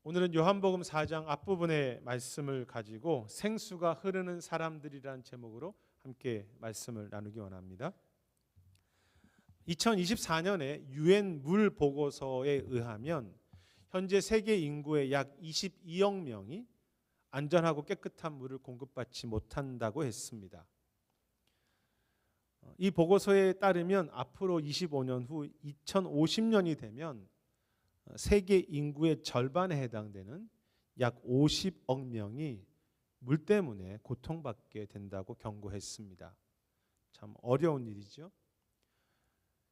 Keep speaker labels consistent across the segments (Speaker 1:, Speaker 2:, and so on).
Speaker 1: 오늘은 요한복음 4장 앞부분의 말씀을 가지고 생수가 흐르는 사람들이라는 제목으로 함께 말씀을 나누기 원합니다. 2024년에 유엔 물 보고서에 의하면 현재 세계 인구의 약 22억 명이 안전하고 깨끗한 물을 공급받지 못한다고 했습니다. 이 보고서에 따르면 앞으로 25년 후 2050년이 되면 세계 인구의 절반에 해당되는 약 50억 명이 물 때문에 고통받게 된다고 경고했습니다. 참 어려운 일이죠.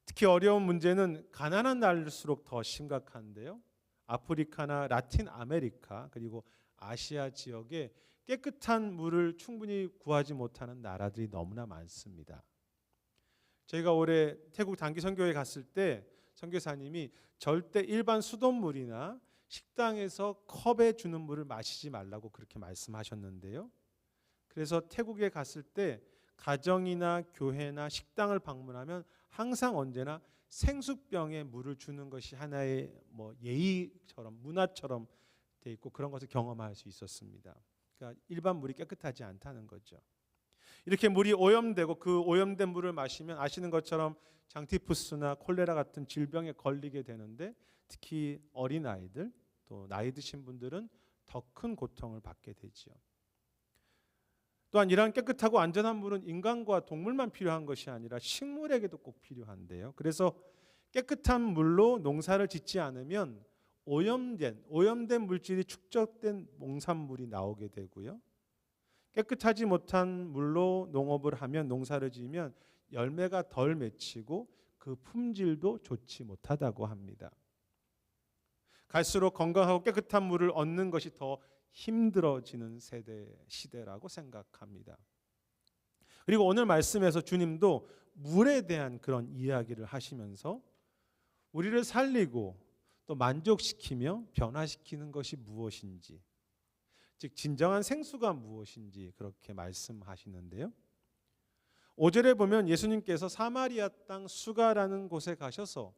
Speaker 1: 특히 어려운 문제는 가난한 나라일수록 더 심각한데요. 아프리카나 라틴 아메리카 그리고 아시아 지역에 깨끗한 물을 충분히 구하지 못하는 나라들이 너무나 많습니다. 저희가 올해 태국 단기 선교회 갔을 때 선교사님이 절대 일반 수돗물이나 식당에서 컵에 주는 물을 마시지 말라고 그렇게 말씀하셨는데요. 그래서 태국에 갔을 때 가정이나 교회나 식당을 방문하면 항상 언제나 생수병에 물을 주는 것이 하나의 예의처럼 문화처럼 돼 있고 그런 것을 경험할 수 있었습니다. 그러니까 일반 물이 깨끗하지 않다는 거죠. 이렇게 물이 오염되고 그 오염된 물을 마시면 아시는 것처럼 장티푸스나 콜레라 같은 질병에 걸리게 되는데 특히 어린아이들 또 나이 드신 분들은 더 큰 고통을 받게 되죠. 또한 이러한 깨끗하고 안전한 물은 인간과 동물만 필요한 것이 아니라 식물에게도 꼭 필요한데요. 그래서 깨끗한 물로 농사를 짓지 않으면 오염된 물질이 축적된 농산물이 나오게 되고요. 깨끗하지 못한 물로 농업을 하면 농사를 지으면 열매가 덜 맺히고 그 품질도 좋지 못하다고 합니다. 갈수록 건강하고 깨끗한 물을 얻는 것이 더 힘들어지는 시대라고 생각합니다. 그리고 오늘 말씀에서 주님도 물에 대한 그런 이야기를 하시면서 우리를 살리고 또 만족시키며 변화시키는 것이 무엇인지, 즉 진정한 생수가 무엇인지 그렇게 말씀하시는데요. 5절에 보면 예수님께서 사마리아 땅 수가라는 곳에 가셔서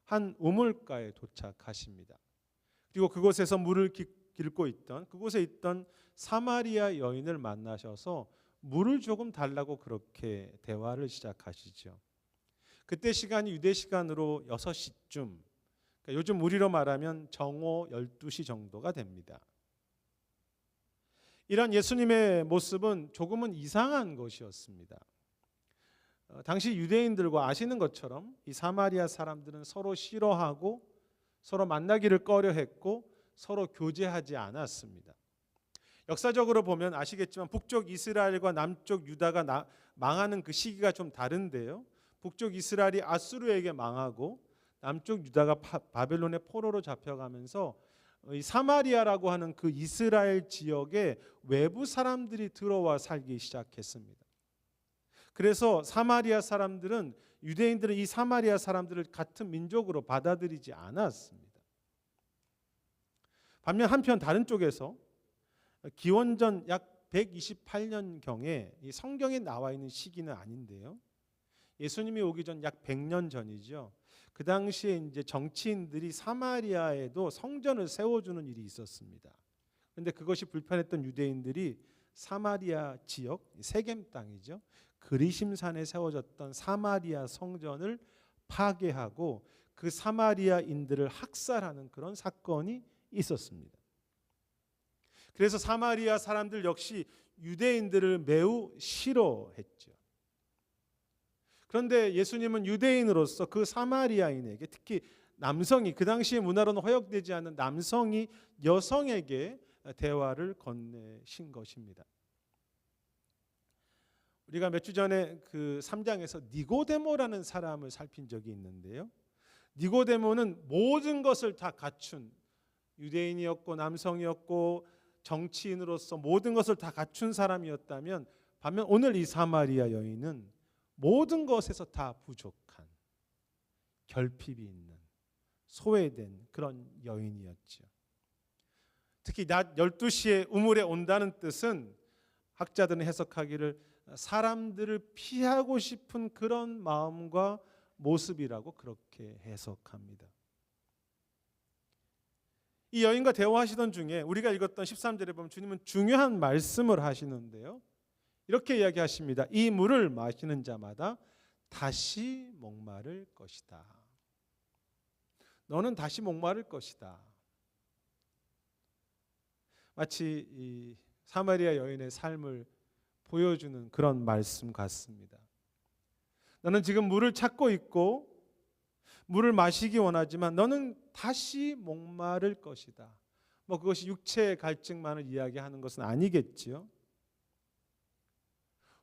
Speaker 1: 한 우물가에 도착하십니다. 그리고 그곳에서 물을 길고 있던 그곳에 있던 사마리아 여인을 만나셔서 물을 조금 달라고 그렇게 대화를 시작하시죠. 그때 시간이 유대 시간으로 6시쯤, 그러니까 요즘 우리로 말하면 정오 12시 정도가 됩니다. 이런 예수님의 모습은 조금은 이상한 것이었습니다. 당시 유대인들과 아시는 것처럼 이 사마리아 사람들은 서로 싫어하고 서로 만나기를 꺼려했고 서로 교제하지 않았습니다. 역사적으로 보면 아시겠지만 북쪽 이스라엘과 남쪽 유다가 망하는 그 시기가 좀 다른데요. 북쪽 이스라엘이 아수르에게 망하고 남쪽 유다가 바벨론의 포로로 잡혀가면서 이 사마리아라고 하는 그 이스라엘 지역에 외부 사람들이 들어와 살기 시작했습니다. 그래서 사마리아 사람들은 유대인들은 이 사마리아 사람들을 같은 민족으로 받아들이지 않았습니다. 반면 한편 다른 쪽에서 기원전 약 128년경에 이 성경에 나와 있는 시기는 아닌데요. 예수님이 오기 전 약 100년 전이죠. 그 당시에 이제 정치인들이 사마리아에도 성전을 세워주는 일이 있었습니다. 그런데 그것이 불편했던 유대인들이 사마리아 지역, 세겜 땅이죠. 그리심산에 세워졌던 사마리아 성전을 파괴하고 그 사마리아인들을 학살하는 그런 사건이 있었습니다. 그래서 사마리아 사람들 역시 유대인들을 매우 싫어했죠. 그런데 예수님은 유대인으로서 그 사마리아인에게, 특히 남성이, 그 당시의 문화로는 허용되지 않는 남성이 여성에게 대화를 건네신 것입니다. 우리가 몇 주 전에 그 3장에서 니고데모라는 사람을 살핀 적이 있는데요. 니고데모는 모든 것을 다 갖춘 유대인이었고 남성이었고 정치인으로서 모든 것을 다 갖춘 사람이었다면, 반면 오늘 이 사마리아 여인은 모든 것에서 다 부족한, 결핍이 있는, 소외된 그런 여인이었죠. 특히 낮 12시에 우물에 온다는 뜻은 학자들은 해석하기를 사람들을 피하고 싶은 그런 마음과 모습이라고 그렇게 해석합니다. 이 여인과 대화하시던 중에 우리가 읽었던 13절에 보면 주님은 중요한 말씀을 하시는데요. 이렇게 이야기하십니다. 이 물을 마시는 자마다 다시 목마를 것이다. 너는 다시 목마를 것이다. 마치 이 사마리아 여인의 삶을 보여주는 그런 말씀 같습니다. 너는 지금 물을 찾고 있고 물을 마시기 원하지만 너는 다시 목마를 것이다. 그것이 육체의 갈증만을 이야기하는 것은 아니겠지요.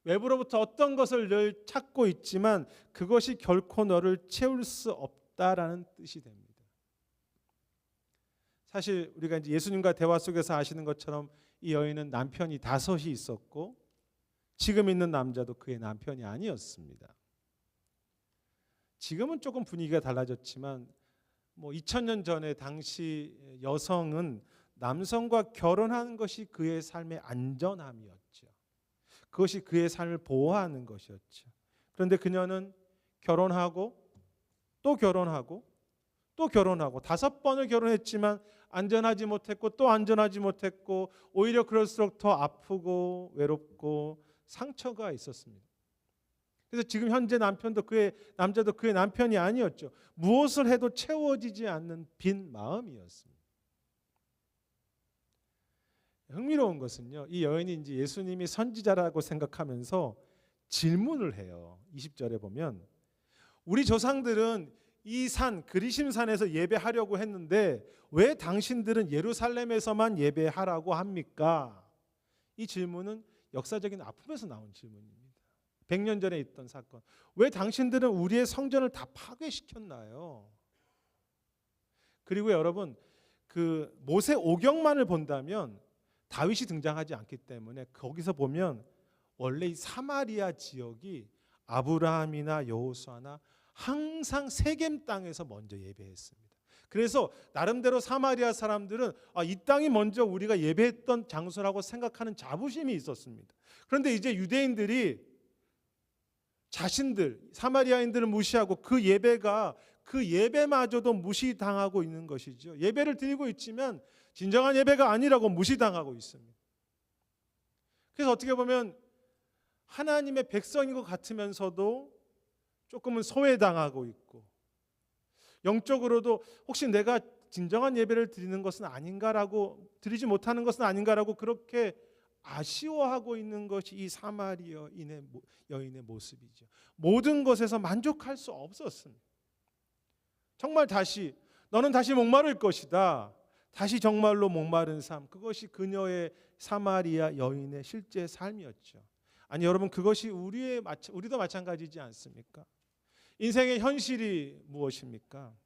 Speaker 1: 외부로부터 어떤 것을 늘 찾고 있지만 그것이 결코 너를 채울 수 없다라는 뜻이 됩니다. 사실 우리가 이제 예수님과 대화 속에서 아시는 것처럼 이 여인은 남편이 5이 있었고 지금 있는 남자도 그의 남편이 아니었습니다. 지금은 조금 분위기가 달라졌지만 2000년 전에 당시 여성은 남성과 결혼하는 것이 그의 삶의 안전함이었죠. 그것이 그의 삶을 보호하는 것이었죠. 그런데 그녀는 결혼하고 또 결혼하고 또 결혼하고 5번을 결혼했지만 안전하지 못했고 또 안전하지 못했고 오히려 그럴수록 더 아프고 외롭고 상처가 있었습니다. 그래서 지금 현재 남자도 그의 남편이 아니었죠. 무엇을 해도 채워지지 않는 빈 마음이었습니다. 흥미로운 것은요, 이 여인이 이제 예수님이 선지자라고 생각하면서 질문을 해요. 20절에 보면 우리 조상들은 이 산 그리심산에서 예배하려고 했는데 왜 당신들은 예루살렘에서만 예배하라고 합니까? 이 질문은 역사적인 아픔에서 나온 질문입니다. 100년 전에 있던 사건. 왜 당신들은 우리의 성전을 다 파괴시켰나요? 그리고 여러분, 그 모세 오경만을 본다면 다윗이 등장하지 않기 때문에 거기서 보면 원래 이 사마리아 지역이 아브라함이나 여호수아나 항상 세겜 땅에서 먼저 예배했습니다. 그래서 나름대로 사마리아 사람들은 이 땅이 먼저 우리가 예배했던 장소라고 생각하는 자부심이 있었습니다. 그런데 이제 유대인들이 자신들 사마리아인들을 무시하고 그 예배마저도 무시당하고 있는 것이죠. 예배를 드리고 있지만 진정한 예배가 아니라고 무시당하고 있습니다. 그래서 어떻게 보면 하나님의 백성인 것 같으면서도 조금은 소외당하고 있고 영적으로도 혹시 내가 진정한 예배를 드리는 것은 아닌가라고 드리지 못하는 것은 아닌가라고 그렇게 아쉬워하고 있는 것이 이 사마리아 여인의 모습이죠. 모든 것에서 만족할 수 없었습니다. 정말 너는 다시 목마를 것이다. 다시 정말로 목마른 삶. 그것이 그녀의 사마리아 여인의 실제 삶이었죠. 아니 여러분, 그것이 우리도 마찬가지지 않습니까? 인생의 현실이 무엇입니까?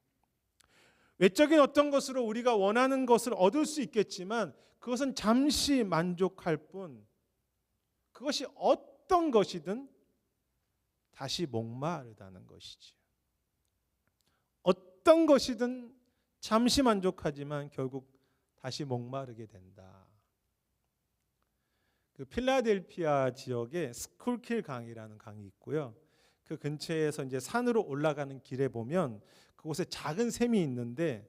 Speaker 1: 외적인 어떤 것으로 우리가 원하는 것을 얻을 수 있겠지만 그것은 잠시 만족할 뿐 그것이 어떤 것이든 다시 목마르다는 것이지. 어떤 것이든 잠시 만족하지만 결국 다시 목마르게 된다. 그 필라델피아 지역에 스쿨킬 강이라는 강이 있고요. 그 근처에서 이제 산으로 올라가는 길에 보면 그곳에 작은 샘이 있는데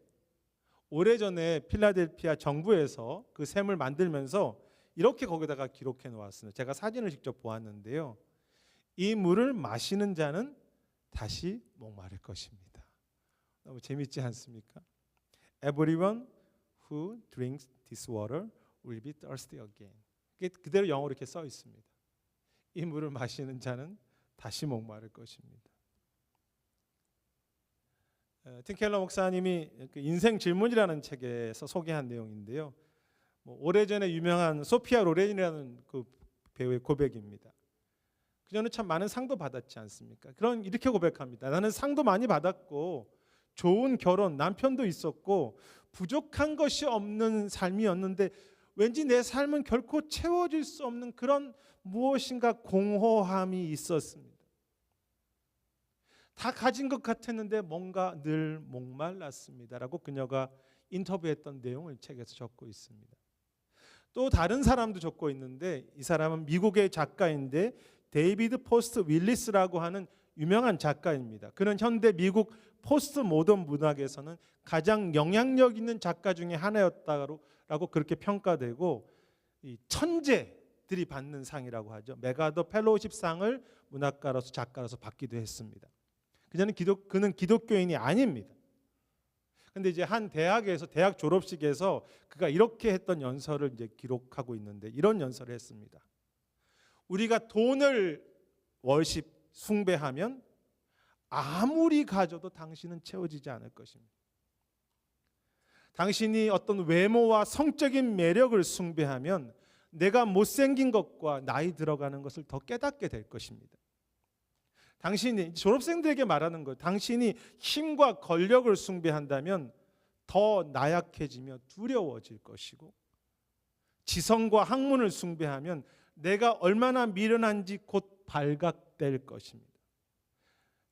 Speaker 1: 오래전에 필라델피아 정부에서 그 샘을 만들면서 이렇게 거기다가 기록해 놓았습니다. 제가 사진을 직접 보았는데요. 이 물을 마시는 자는 다시 목마를 것입니다. 너무 재밌지 않습니까? Everyone who drinks this water will be thirsty again. 그대로 영어로 이렇게 써 있습니다. 이 물을 마시는 자는 다시 목마를 것입니다. 팀 켈러 목사님이 인생 질문이라는 책에서 소개한 내용인데요. 오래전에 유명한 소피아 로렌이라는 그 배우의 고백입니다. 그녀는 참 많은 상도 받았지 않습니까? 이렇게 고백합니다. 나는 상도 많이 받았고 좋은 결혼, 남편도 있었고 부족한 것이 없는 삶이었는데 왠지 내 삶은 결코 채워질 수 없는 그런 무엇인가 공허함이 있었습니다. 다 가진 것 같았는데 뭔가 늘 목말랐습니다라고 그녀가 인터뷰했던 내용을 책에서 적고 있습니다. 또 다른 사람도 적고 있는데 이 사람은 미국의 작가인데 데이비드 포스트 윌리스라고 하는 유명한 작가입니다. 그는 현대 미국 포스트 모던 문학에서는 가장 영향력 있는 작가 중에 하나였다고 그렇게 평가되고, 이 천재들이 받는 상이라고 하죠. 메가더 펠로우십 상을 문학가로서 작가로서 받기도 했습니다. 그는 기독교인이 아닙니다. 근데 이제 한 대학에서 대학 졸업식에서 그가 이렇게 했던 연설을 이제 기록하고 있는데, 이런 연설을 했습니다. 우리가 돈을 월십 숭배하면 아무리 가져도 당신은 채워지지 않을 것입니다. 당신이 어떤 외모와 성적인 매력을 숭배하면 내가 못생긴 것과 나이 들어가는 것을 더 깨닫게 될 것입니다. 당신이, 졸업생들에게 말하는 거예요. 당신이 힘과 권력을 숭배한다면 더 나약해지며 두려워질 것이고, 지성과 학문을 숭배하면 내가 얼마나 미련한지 곧 발각될 것입니다.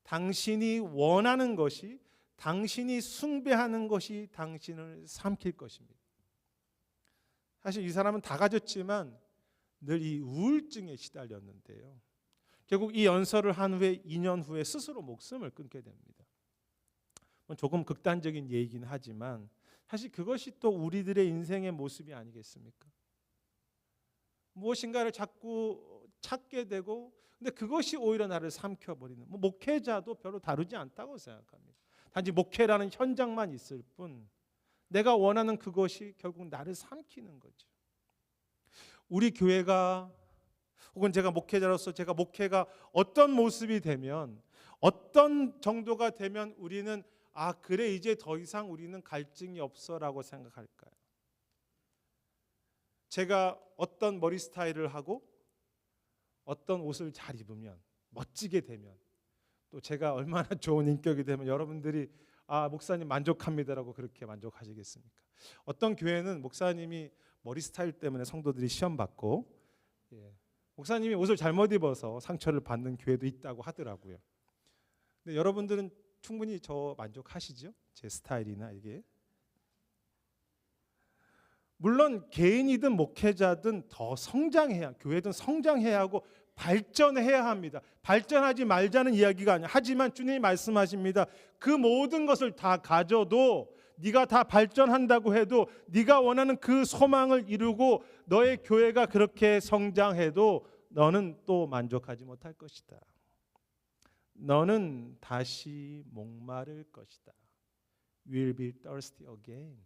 Speaker 1: 당신이 원하는 것이, 당신이 숭배하는 것이 당신을 삼킬 것입니다. 사실 이 사람은 다 가졌지만 늘 이 우울증에 시달렸는데요. 결국 이 연설을 한 후에 2년 후에 스스로 목숨을 끊게 됩니다. 조금 극단적인 얘기긴 하지만 사실 그것이 또 우리들의 인생의 모습이 아니겠습니까? 무엇인가를 자꾸 찾게 되고, 근데 그것이 오히려 나를 삼켜버리는, 목회자도 별로 다르지 않다고 생각합니다. 단지 목회라는 현장만 있을 뿐 내가 원하는 그것이 결국 나를 삼키는 거죠. 우리 교회가, 혹은 제가 목회자로서 제가 목회가 어떤 모습이 되면, 어떤 정도가 되면 우리는 그래 이제 더 이상 우리는 갈증이 없어라고 생각할까요? 제가 어떤 머리 스타일을 하고 어떤 옷을 잘 입으면, 멋지게 되면, 또 제가 얼마나 좋은 인격이 되면 여러분들이 목사님 만족합니다라고 그렇게 만족하시겠습니까? 어떤 교회는 목사님이 머리 스타일 때문에 성도들이 시험 받고, 목사님이 옷을 잘못 입어서 상처를 받는 교회도 있다고 하더라고요. 근데 여러분들은 충분히 저 만족하시죠? 제 스타일이나 이게. 물론 개인이든 목회자든 더 성장해야, 교회든 성장해야 하고 발전해야 합니다. 발전하지 말자는 이야기가 아니에요. 하지만 주님이 말씀하십니다. 그 모든 것을 다 가져도, 네가 다 발전한다고 해도, 네가 원하는 그 소망을 이루고 너의 교회가 그렇게 성장해도 너는 또 만족하지 못할 것이다. 너는 다시 목마를 것이다. Will be thirsty again.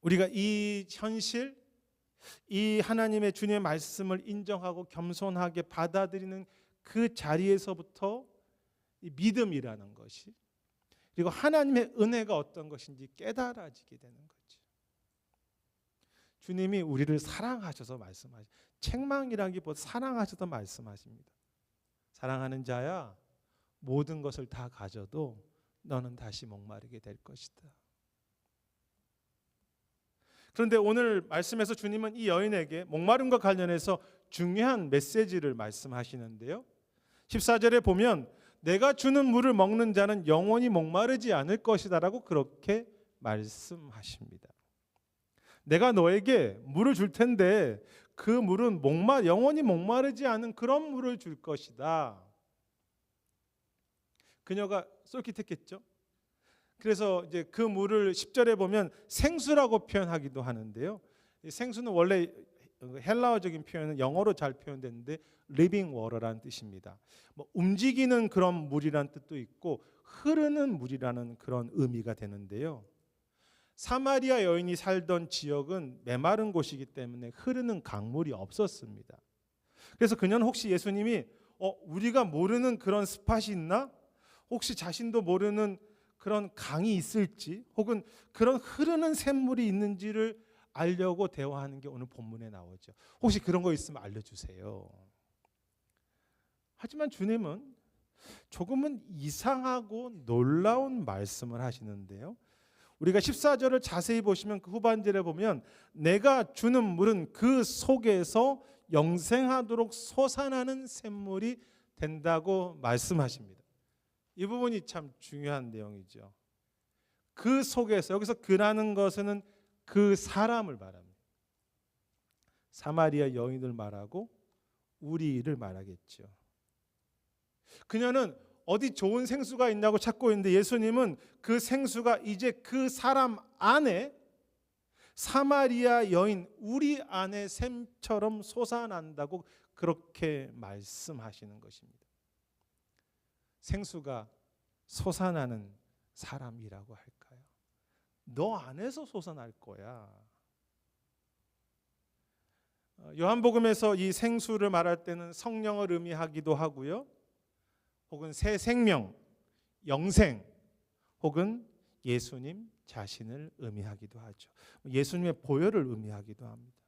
Speaker 1: 우리가 이 현실, 이 하나님의 주님의 말씀을 인정하고 겸손하게 받아들이는 그 자리에서부터 이 믿음이라는 것이, 그리고 하나님의 은혜가 어떤 것인지 깨달아지게 되는 거죠. 주님이 우리를 사랑하셔서 말씀하십니다. 책망이라기보다 사랑하셔서 말씀하십니다. 사랑하는 자야, 모든 것을 다 가져도 너는 다시 목마르게 될 것이다. 그런데 오늘 말씀에서 주님은 이 여인에게 목마름과 관련해서 중요한 메시지를 말씀하시는데요. 14절에 보면 내가 주는 물을 먹는 자는 영원히 목마르지 않을 것이다 라고 그렇게 말씀하십니다. 내가 너에게 물을 줄 텐데 그 물은 영원히 목마르지 않은 그런 물을 줄 것이다. 그녀가 솔깃했겠죠. 그래서 이제 그 물을 10절에 보면 생수라고 표현하기도 하는데요. 생수는 원래 헬라어적인 표현은 영어로 잘 표현되는데 living water라는 뜻입니다. 움직이는 그런 물이라는 뜻도 있고 흐르는 물이라는 그런 의미가 되는데요. 사마리아 여인이 살던 지역은 메마른 곳이기 때문에 흐르는 강물이 없었습니다. 그래서 그녀는 혹시 예수님이 우리가 모르는 그런 스팟이 있나? 혹시 자신도 모르는 그런 강이 있을지, 혹은 그런 흐르는 샘물이 있는지를 알려고 대화하는 게 오늘 본문에 나오죠. 혹시 그런 거 있으면 알려주세요. 하지만 주님은 조금은 이상하고 놀라운 말씀을 하시는데요. 우리가 14절을 자세히 보시면 그 후반절에 보면 내가 주는 물은 그 속에서 영생하도록 솟아나는 샘물이 된다고 말씀하십니다. 이 부분이 참 중요한 내용이죠. 그 속에서, 여기서 그라는 것은 그 사람을 말합니다. 사마리아 여인을 말하고 우리를 말하겠죠. 그녀는 어디 좋은 생수가 있냐고 찾고 있는데 예수님은 그 생수가 이제 그 사람 안에, 사마리아 여인 우리 안에 샘처럼 솟아난다고 그렇게 말씀하시는 것입니다. 생수가 솟아나는 사람이라고 할까요? 너 안에서 솟아날 거야. 요한복음에서 이 생수를 말할 때는 성령을 의미하기도 하고요, 혹은 새 생명, 영생, 혹은 예수님 자신을 의미하기도 하죠. 예수님의 보혈을 의미하기도 합니다.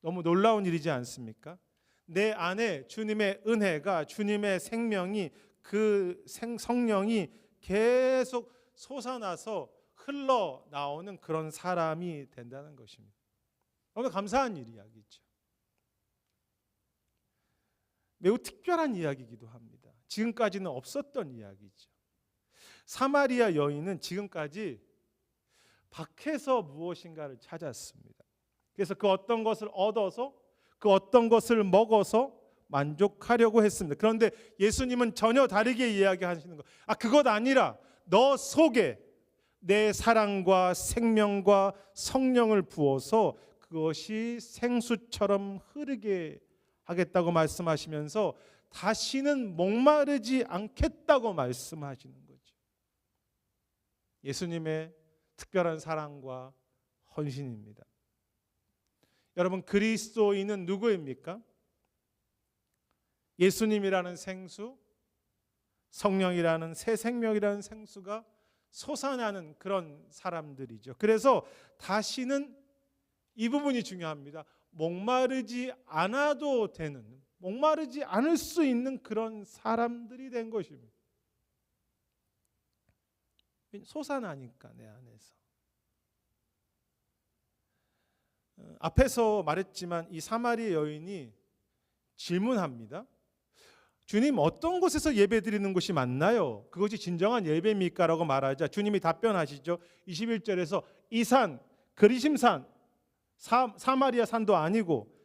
Speaker 1: 너무 놀라운 일이지 않습니까? 내 안에 주님의 은혜가, 주님의 생명이, 그 성령이 계속 솟아나서 흘러나오는 그런 사람이 된다는 것입니다. 너무 감사한 이야기죠. 매우 특별한 이야기이기도 합니다. 지금까지는 없었던 이야기죠. 사마리아 여인은 지금까지 밖에서 무엇인가를 찾았습니다. 그래서 그 어떤 것을 얻어서, 그 어떤 것을 먹어서 만족하려고 했습니다. 그런데 예수님은 전혀 다르게 이야기하시는 것. 그것 아니라 너 속에 내 사랑과 생명과 성령을 부어서 그것이 생수처럼 흐르게 하겠다고 말씀하시면서 다시는 목마르지 않겠다고 말씀하시는 거죠. 예수님의 특별한 사랑과 헌신입니다. 여러분, 그리스도인은 누구입니까? 예수님이라는 생수, 성령이라는 새 생명이라는 생수가 솟아나는 그런 사람들이죠. 그래서 다시는 이 부분이 중요합니다. 목마르지 않아도 되는, 목마르지 않을 수 있는 그런 사람들이 된 것입니다. 솟아나니까 내 안에서. 앞에서 말했지만 이 사마리아 여인이 질문합니다. 주님, 어떤 곳에서 예배드리는 것이 맞나요? 그것이 진정한 예배입니까? 라고 말하자 주님이 답변하시죠. 21절에서 이 산, 그리심산, 사마리아 산도 아니고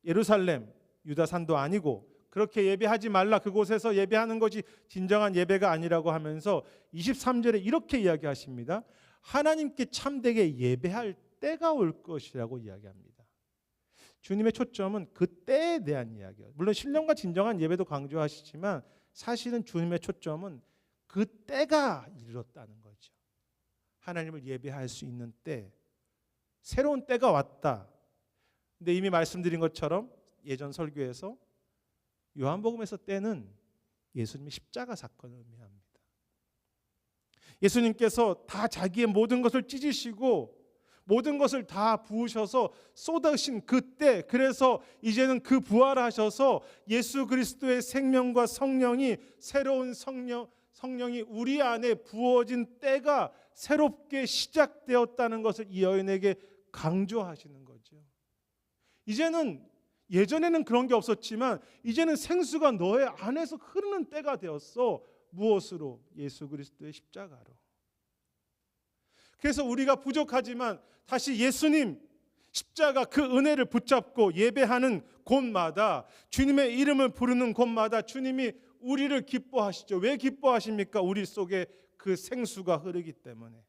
Speaker 1: 예루살렘, 유다 산도 아니고 그렇게 예배하지 말라. 그곳에서 예배하는 것이 진정한 예배가 아니라고 하면서 23절에 이렇게 이야기하십니다. 하나님께 참되게 예배할 때가 올 것이라고 이야기합니다. 주님의 초점은 그 때에 대한 이야기예요. 물론 신령과 진정한 예배도 강조하시지만 사실은 주님의 초점은 그 때가 이르렀다는 거죠. 하나님을 예배할 수 있는 때, 새로운 때가 왔다. 근데 이미 말씀드린 것처럼 예전 설교에서 요한복음에서 때는 예수님의 십자가 사건을 의미합니다. 예수님께서 다 자기의 모든 것을 찢으시고 모든 것을 다 부으셔서 쏟으신 그때, 그래서 이제는 그 부활하셔서 예수 그리스도의 생명과 성령이, 새로운 성령이 우리 안에 부어진 때가 새롭게 시작되었다는 것을 이 여인에게 강조하시는 거죠. 이제는, 예전에는 그런 게 없었지만 이제는 생수가 너의 안에서 흐르는 때가 되었어. 무엇으로? 예수 그리스도의 십자가로. 그래서 우리가 부족하지만 다시 예수님 십자가 그 은혜를 붙잡고 예배하는 곳마다, 주님의 이름을 부르는 곳마다 주님이 우리를 기뻐하시죠. 왜 기뻐하십니까? 우리 속에 그 생수가 흐르기 때문에.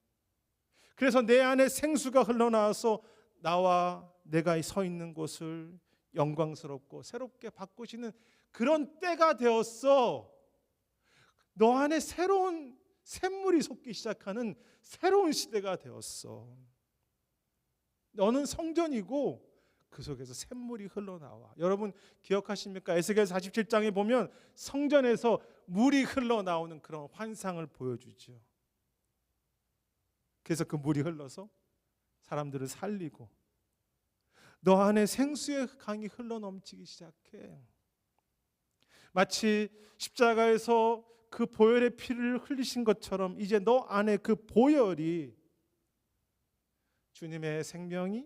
Speaker 1: 그래서 내 안에 생수가 흘러나와서 나와 내가 서 있는 곳을 영광스럽고 새롭게 바꾸시는 그런 때가 되었어. 너 안에 새로운 샘물이 솟기 시작하는 새로운 시대가 되었어. 너는 성전이고 그 속에서 샘물이 흘러나와. 여러분 기억하십니까? 에스겔 47장에 보면 성전에서 물이 흘러나오는 그런 환상을 보여주죠. 그래서 그 물이 흘러서 사람들을 살리고 너 안에 생수의 강이 흘러넘치기 시작해. 마치 십자가에서 그 보혈의 피를 흘리신 것처럼 이제 너 안에 그 보혈이, 주님의 생명이,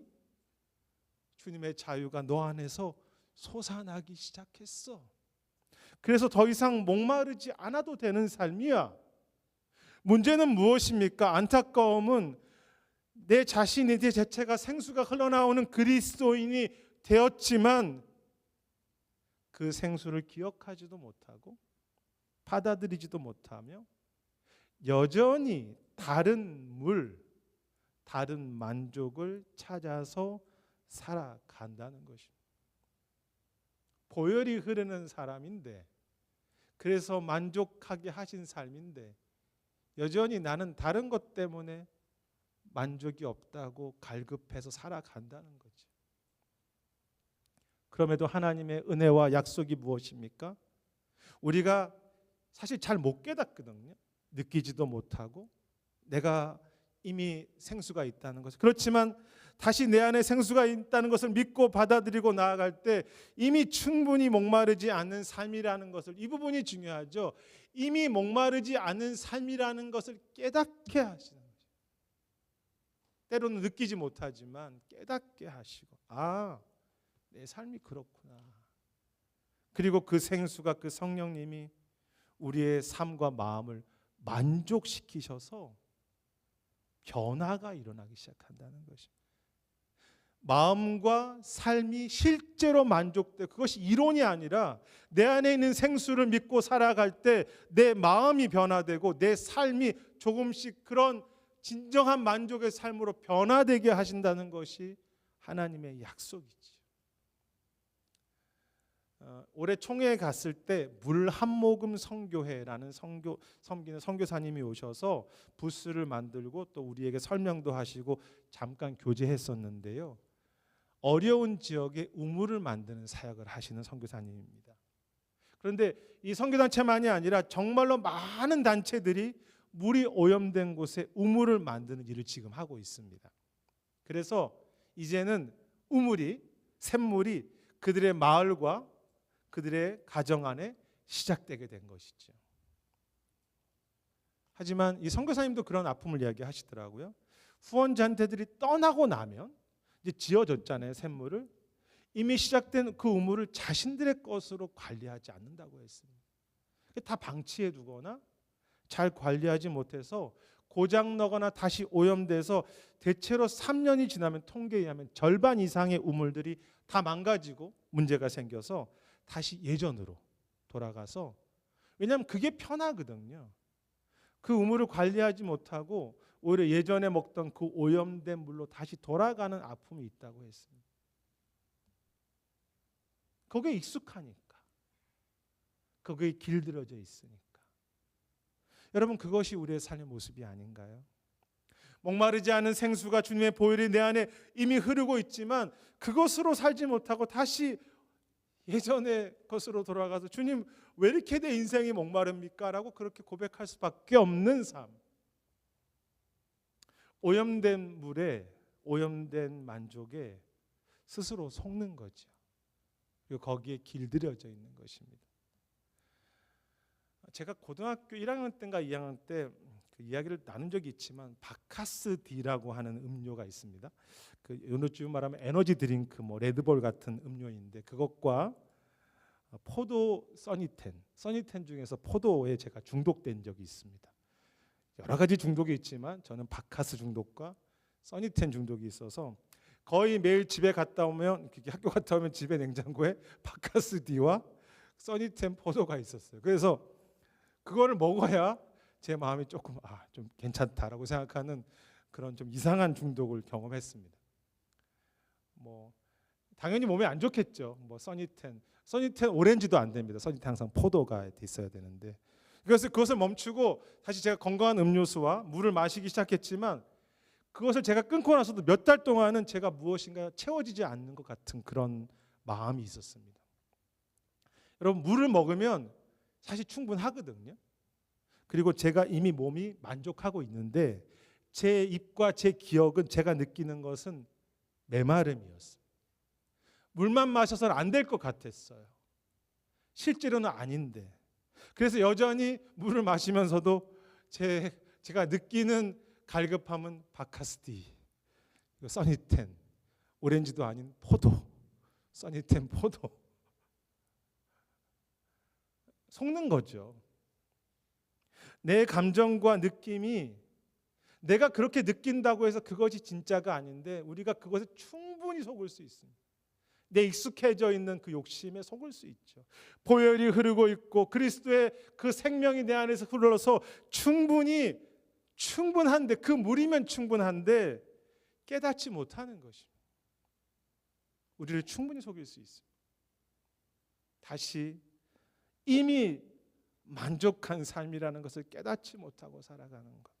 Speaker 1: 주님의 자유가 너 안에서 솟아나기 시작했어. 그래서 더 이상 목마르지 않아도 되는 삶이야. 문제는 무엇입니까? 안타까움은 내 자신이, 내 자체가 생수가 흘러나오는 그리스도인이 되었지만 그 생수를 기억하지도 못하고 받아들이지도 못하며 여전히 다른 물, 다른 만족을 찾아서 살아간다는 것입니다. 보혈이 흐르는 사람인데, 그래서 만족하게 하신 삶인데 여전히 나는 다른 것 때문에 만족이 없다고 갈급해서 살아간다는 거죠. 그럼에도 하나님의 은혜와 약속이 무엇입니까? 우리가 사실 잘 못 깨닫거든요. 느끼지도 못하고 내가 이미 생수가 있다는 것을. 그렇지만 다시 내 안에 생수가 있다는 것을 믿고 받아들이고 나아갈 때 이미 충분히 목마르지 않는 삶이라는 것을, 이 부분이 중요하죠. 이미 목마르지 않은 삶이라는 것을 깨닫게 하시는 거죠. 때로는 느끼지 못하지만 깨닫게 하시고, 아, 내 삶이 그렇구나. 그리고 그 생수가, 그 성령님이 우리의 삶과 마음을 만족시키셔서 변화가 일어나기 시작한다는 것입니다. 마음과 삶이 실제로 만족돼, 그것이 이론이 아니라 내 안에 있는 생수를 믿고 살아갈 때 내 마음이 변화되고 내 삶이 조금씩 그런 진정한 만족의 삶으로 변화되게 하신다는 것이 하나님의 약속이지요. 올해 총회에 갔을 때 물 한 모금 선교회라는 섬기는 선교사님이 오셔서 부스를 만들고 또 우리에게 설명도 하시고 잠깐 교제했었는데요. 어려운 지역에 우물을 만드는 사역을 하시는 선교사님입니다. 그런데 이 선교단체만이 아니라 정말로 많은 단체들이 물이 오염된 곳에 우물을 만드는 일을 지금 하고 있습니다. 그래서 이제는 우물이, 샘물이 그들의 마을과 그들의 가정 안에 시작되게 된 것이죠. 하지만 이 선교사님도 그런 아픔을 이야기하시더라고요. 후원자들이 떠나고 나면 이제 지어졌잖아요, 샘물을. 이미 시작된 그 우물을 자신들의 것으로 관리하지 않는다고 했습니다. 다 방치해 두거나 잘 관리하지 못해서 고장 나거나 다시 오염돼서 대체로 3년이 지나면 통계에 의하면 절반 이상의 우물들이 다 망가지고 문제가 생겨서 다시 예전으로 돌아가서, 왜냐하면 그게 편하거든요. 그 우물을 관리하지 못하고 오히려 예전에 먹던 그 오염된 물로 다시 돌아가는 아픔이 있다고 했습니다. 거기에 익숙하니까, 거기에 길들여져 있으니까. 여러분, 그것이 우리의 삶의 모습이 아닌가요? 목마르지 않은 생수가 주님의 보혈이 내 안에 이미 흐르고 있지만 그것으로 살지 못하고 다시 예전의 것으로 돌아가서 주님, 왜 이렇게 내 인생이 목마릅니까? 라고 그렇게 고백할 수밖에 없는 삶. 오염된 물에, 오염된 만족에 스스로 속는 거죠. 그리고 거기에 길들여져 있는 것입니다. 제가 고등학교 1학년 때인가 2학년 때 그 이야기를 나눈 적이 있지만 바카스 D라고 하는 음료가 있습니다. 그 요즘 말하면 에너지 드링크, 뭐 레드볼 같은 음료인데 그것과 포도 써니텐 중에서 포도에 제가 중독된 적이 있습니다. 여러 가지 중독이 있지만 저는 바카스 중독과 써니텐 중독이 있어서 거의 매일 집에 갔다 오면, 학교 갔다 오면 집에 냉장고에 바카스 D와 써니텐 포도가 있었어요. 그래서 그거를 먹어야 제 마음이 조금 좀 괜찮다라고 생각하는 그런 좀 이상한 중독을 경험했습니다. 뭐 당연히 몸에 안 좋겠죠. 뭐 써니텐 오렌지도 안 됩니다. 써니텐 항상 포도가 있어야 되는데, 그래서 그것을 멈추고 다시 제가 건강한 음료수와 물을 마시기 시작했지만 그것을 제가 끊고 나서도 몇 달 동안은 제가 무엇인가 채워지지 않는 것 같은 그런 마음이 있었습니다. 여러분, 물을 먹으면 사실 충분하거든요. 그리고 제가 이미 몸이 만족하고 있는데 제 입과 제 기억은, 제가 느끼는 것은 메마름이었어요. 물만 마셔서는 안 될 것 같았어요. 실제로는 아닌데. 그래서 여전히 물을 마시면서도 제가 느끼는 갈급함은 바카스디, 써니텐, 오렌지도 아닌 포도, 써니텐 포도. 속는 거죠. 내 감정과 느낌이 내가 그렇게 느낀다고 해서 그것이 진짜가 아닌데 우리가 그것에 충분히 속을 수 있습니다. 내 익숙해져 있는 그 욕심에 속을 수 있죠. 보혈이 흐르고 있고 그리스도의 그 생명이 내 안에서 흘러서 충분한데, 그 물이면 충분한데 깨닫지 못하는 것입니다. 우리를 충분히 속일 수 있습니다. 다시 이미 만족한 삶이라는 것을 깨닫지 못하고 살아가는 것.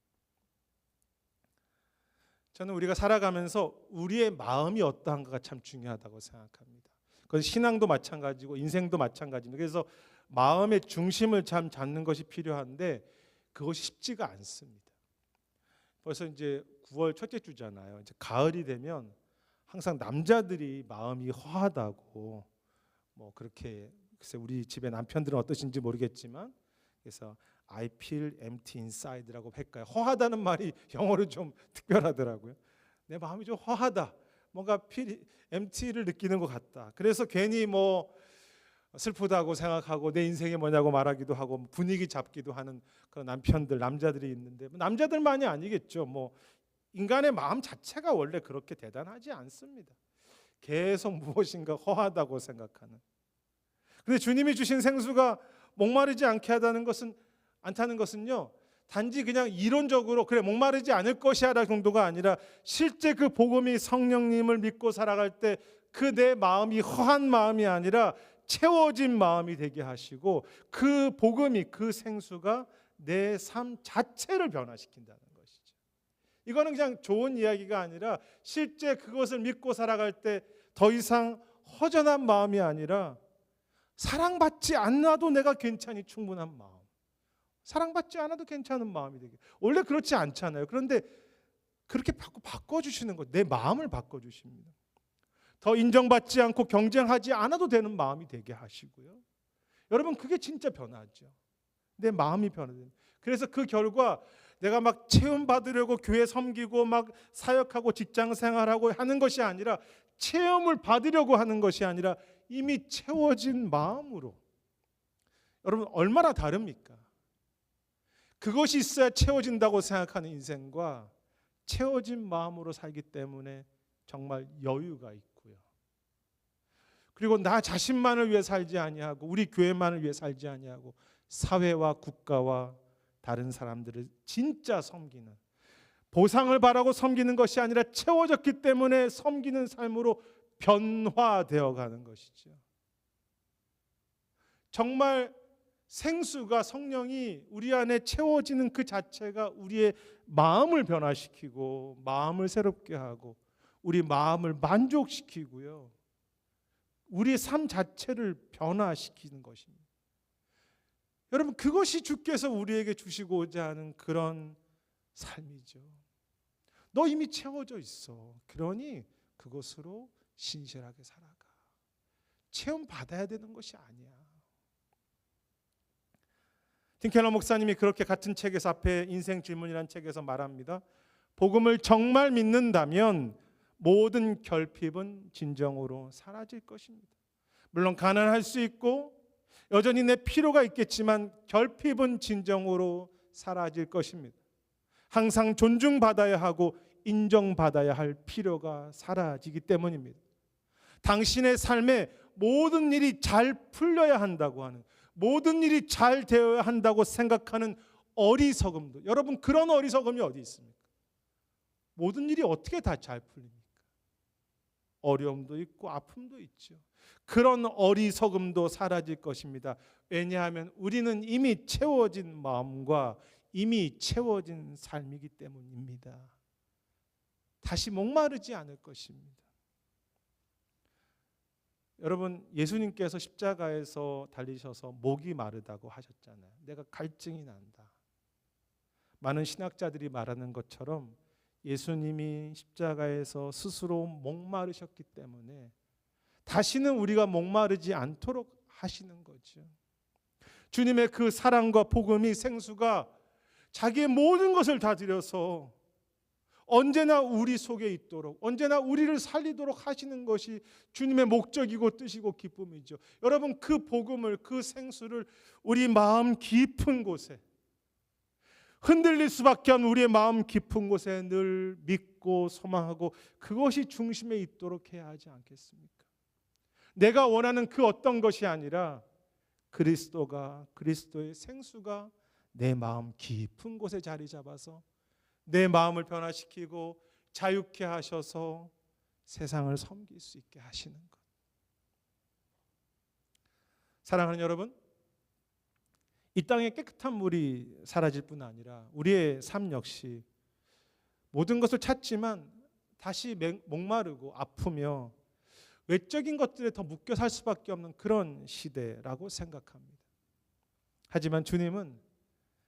Speaker 1: 저는 우리가 살아가면서 우리의 마음이 어떠한가가 참 중요하다고 생각합니다. 그건 신앙도 마찬가지고 인생도 마찬가지입니다. 그래서 마음의 중심을 참 잡는 것이 필요한데 그것이 쉽지가 않습니다. 벌써 이제 9월 첫째 주잖아요. 이제 가을이 되면 항상 남자들이 마음이 허하다고 뭐 그렇게, 글쎄 우리 집에 남편들은 어떠신지 모르겠지만, 그래서 I feel empty inside라고 할까요? 허하다는 말이 영어로 좀 특별하더라고요. 내 마음이 좀 허하다, 뭔가 empty를 느끼는 것 같다. 그래서 괜히 뭐 슬프다고 생각하고 내 인생이 뭐냐고 말하기도 하고 분위기 잡기도 하는 그런 남자들이 있는데, 남자들만이 아니겠죠. 뭐 인간의 마음 자체가 원래 그렇게 대단하지 않습니다. 계속 무엇인가 허하다고 생각하는. 그런데 주님이 주신 생수가 목마르지 않다는 것은요, 단지 그냥 이론적으로 그래 목마르지 않을 것이야 정도가 아니라 실제 그 복음이 성령님을 믿고 살아갈 때 그 내 마음이 허한 마음이 아니라 채워진 마음이 되게 하시고, 그 복음이, 그 생수가 내 삶 자체를 변화시킨다는 것이죠. 이거는 그냥 좋은 이야기가 아니라 실제 그것을 믿고 살아갈 때 더 이상 허전한 마음이 아니라 사랑받지 않아도 내가 괜찮이 충분한 마음, 사랑받지 않아도 괜찮은 마음이 되게. 원래 그렇지 않잖아요. 그런데 그렇게 바꿔주시는 것, 내 마음을 바꿔주십니다. 더 인정받지 않고 경쟁하지 않아도 되는 마음이 되게 하시고요. 여러분, 그게 진짜 변화죠. 내 마음이 변화됩니다. 그래서 그 결과 내가 막 체험 받으려고 교회 섬기고 막 사역하고 직장 생활하고 하는 것이 아니라, 체험을 받으려고 하는 것이 아니라 이미 채워진 마음으로. 여러분, 얼마나 다릅니까? 그것이 있어야 채워진다고 생각하는 인생과 채워진 마음으로 살기 때문에 정말 여유가 있고요. 그리고 나 자신만을 위해 살지 아니하고 우리 교회만을 위해 살지 아니하고 사회와 국가와 다른 사람들을 진짜 섬기는, 보상을 바라고 섬기는 것이 아니라 채워졌기 때문에 섬기는 삶으로 변화되어 가는 것이죠. 정말 생수가, 성령이 우리 안에 채워지는 그 자체가 우리의 마음을 변화시키고 마음을 새롭게 하고 우리 마음을 만족시키고요, 우리의 삶 자체를 변화시키는 것입니다. 여러분, 그것이 주께서 우리에게 주시고자 하는 그런 삶이죠. 너 이미 채워져 있어. 그러니 그것으로 신실하게 살아가. 체험 받아야 되는 것이 아니야. 팀켈러 목사님이 그렇게 같은 책에서, 앞에 인생 질문이라는 책에서 말합니다. 복음을 정말 믿는다면 모든 결핍은 진정으로 사라질 것입니다. 물론 가난할 수 있고 여전히 내 필요가 있겠지만 결핍은 진정으로 사라질 것입니다. 항상 존중받아야 하고 인정받아야 할 필요가 사라지기 때문입니다. 당신의 삶에 모든 일이 잘 풀려야 한다고 하는, 모든 일이 잘 되어야 한다고 생각하는 어리석음도, 여러분, 그런 어리석음이 어디 있습니까? 모든 일이 어떻게 다 잘 풀립니까? 어려움도 있고 아픔도 있죠. 그런 어리석음도 사라질 것입니다. 왜냐하면 우리는 이미 채워진 마음과 이미 채워진 삶이기 때문입니다. 다시 목마르지 않을 것입니다. 여러분, 예수님께서 십자가에서 달리셔서 목이 마르다고 하셨잖아요. 내가 갈증이 난다. 많은 신학자들이 말하는 것처럼 예수님이 십자가에서 스스로 목마르셨기 때문에 다시는 우리가 목마르지 않도록 하시는 거죠. 주님의 그 사랑과 복음이, 생수가 자기의 모든 것을 다 드려서 언제나 우리 속에 있도록, 언제나 우리를 살리도록 하시는 것이 주님의 목적이고 뜻이고 기쁨이죠. 여러분, 그 복음을, 그 생수를 우리 마음 깊은 곳에, 흔들릴 수밖에 없는 우리의 마음 깊은 곳에 늘 믿고 소망하고 그것이 중심에 있도록 해야 하지 않겠습니까? 내가 원하는 그 어떤 것이 아니라 그리스도의 생수가 내 마음 깊은 곳에 자리 잡아서 내 마음을 변화시키고 자유케 하셔서 세상을 섬길 수 있게 하시는 것. 사랑하는 여러분, 이 땅에 깨끗한 물이 사라질 뿐 아니라 우리의 삶 역시 모든 것을 찾지만 다시 목마르고 아프며 외적인 것들에 더 묶여 살 수밖에 없는 그런 시대라고 생각합니다. 하지만 주님은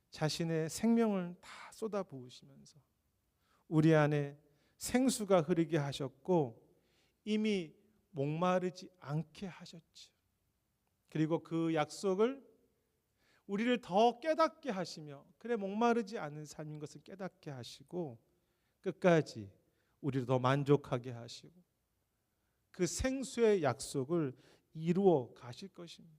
Speaker 1: 자신의 생명을 다 쏟아부으시면서 우리 안에 생수가 흐르게 하셨고 이미 목마르지 않게 하셨죠. 그리고 그 약속을 우리를 더 깨닫게 하시며 그래 목마르지 않은 삶인 것을 깨닫게 하시고 끝까지 우리를 더 만족하게 하시고 그 생수의 약속을 이루어 가실 것입니다.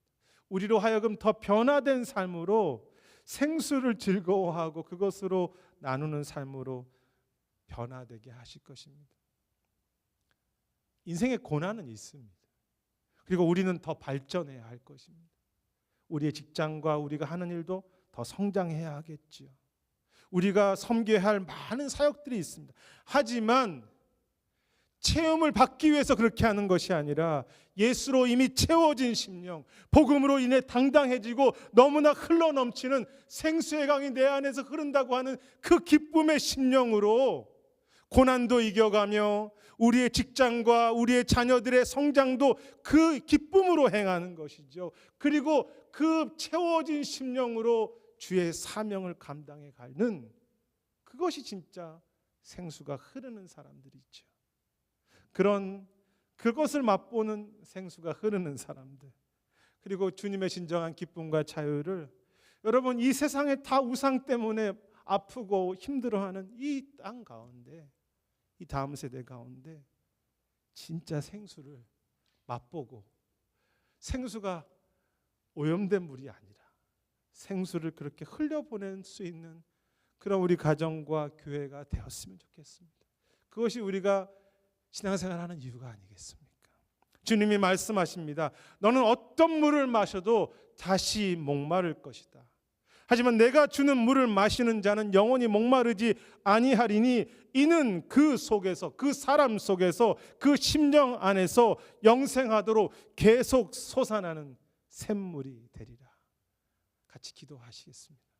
Speaker 1: 우리로 하여금 더 변화된 삶으로 생수를 즐거워하고 그것으로 나누는 삶으로 변화되게 하실 것입니다. 인생의 고난은 있습니다. 그리고 우리는 더 발전해야 할 것입니다. 우리의 직장과 우리가 하는 일도 더 성장해야 하겠지요. 우리가 섬겨야 할 많은 사역들이 있습니다. 하지만 체험을 받기 위해서 그렇게 하는 것이 아니라 예수로 이미 채워진 심령, 복음으로 인해 당당해지고 너무나 흘러넘치는 생수의 강이 내 안에서 흐른다고 하는 그 기쁨의 심령으로 고난도 이겨가며 우리의 직장과 우리의 자녀들의 성장도 그 기쁨으로 행하는 것이죠. 그리고 그 채워진 심령으로 주의 사명을 감당해 가는 그것이 진짜 생수가 흐르는 사람들이죠. 그것을 맛보는 생수가 흐르는 사람들, 그리고 주님의 진정한 기쁨과 자유를 여러분 이 세상의 다 우상 때문에 아프고 힘들어하는 이 땅 가운데, 이 다음 세대 가운데 진짜 생수를 맛보고 생수가 오염된 물이 아니라 생수를 그렇게 흘려보낼 수 있는 그런 우리 가정과 교회가 되었으면 좋겠습니다. 그것이 우리가 신앙생활하는 이유가 아니겠습니까? 주님이 말씀하십니다. 너는 어떤 물을 마셔도 다시 목마를 것이다. 하지만 내가 주는 물을 마시는 자는 영원히 목마르지 아니하리니 이는 그 속에서, 그 사람 속에서, 그 심령 안에서 영생하도록 계속 솟아나는 샘물이 되리라. 같이 기도하시겠습니다.